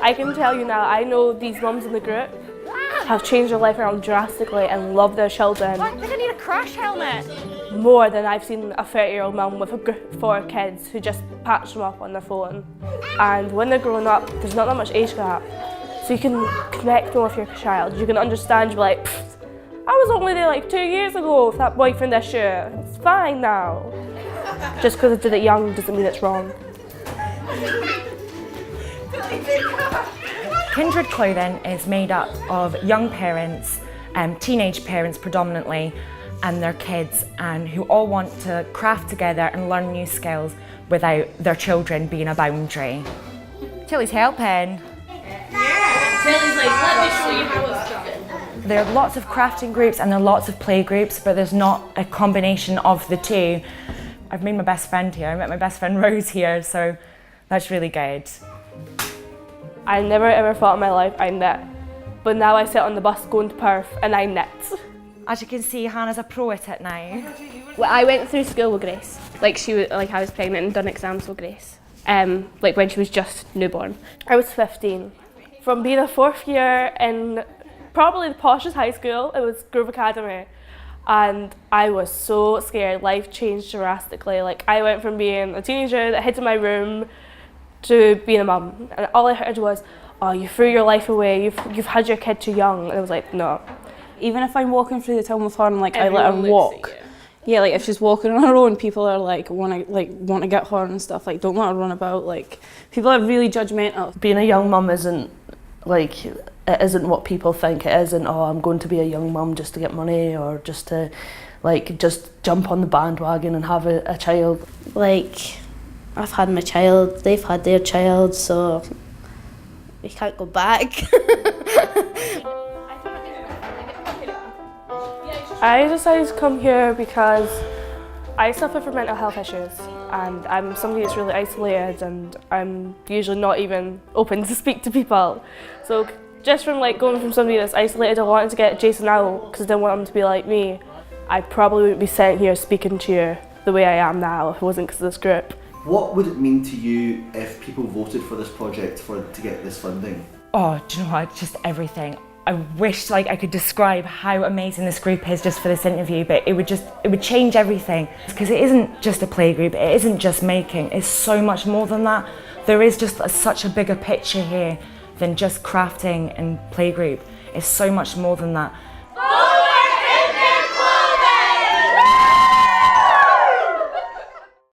I can tell you now, I know these mums in the group have changed their life around drastically and love their children. I think I need a crash helmet. More than I've seen a 30-year-old mum with a group of 4 kids who just patch them up on their phone. And when they're growing up, there's not that much age gap. So you can connect more with your child. You can understand, you're like, I was only there like 2 years ago with that boyfriend issue. It's fine now. Just because I did it young doesn't mean it's wrong. Kindred clothing is made up of young parents, teenage parents predominantly, and their kids, and who all want to craft together and learn new skills without their children being a boundary. Tilly's helping. Yeah. Tilly's like, let me show you how it's done. There are lots of crafting groups and there are lots of play groups, but there's not a combination of the two. I've made my best friend here. I met my best friend Rose here, so that's really good. I never ever thought in my life I knit, but now I sit on the bus going to Perth and I knit. As you can see, Hannah's a pro at it now. Well, I went through school with Grace. I was pregnant and done exams with Grace. Like when she was just newborn. I was 15. From being a 4th year in probably the poshest high school, it was Grove Academy. And I was so scared. Life changed drastically. Like I went from being a teenager that hid in my room to being a mum. And all I heard was, oh, you threw your life away, you've had your kid too young. And I was like, no. Even if I'm walking through the town with her and like I let her walk. Yeah, like if she's walking on her own, people are like want to get her and stuff. Like don't let her run about. Like people are really judgmental. Being a young mum isn't like, it isn't what people think it is, and oh, I'm going to be a young mum just to get money or just to like just jump on the bandwagon and have a child. Like I've had my child, they've had their child, so we can't go back. I decided to come here because I suffer from mental health issues and I'm somebody that's really isolated and I'm usually not even open to speak to people. So just from like going from somebody that's isolated, I wanted to get Jason out because I didn't want him to be like me. I probably wouldn't be sitting here speaking to you the way I am now if it wasn't because of this group. What would it mean to you if people voted for this project to get this funding? Oh, do you know what? Just everything. I wish I could describe how amazing this group is just for this interview, but it would change everything. Because it isn't just a play group, it isn't just making, it's so much more than that. There is just such a bigger picture here than just crafting and play group. It's so much more than that.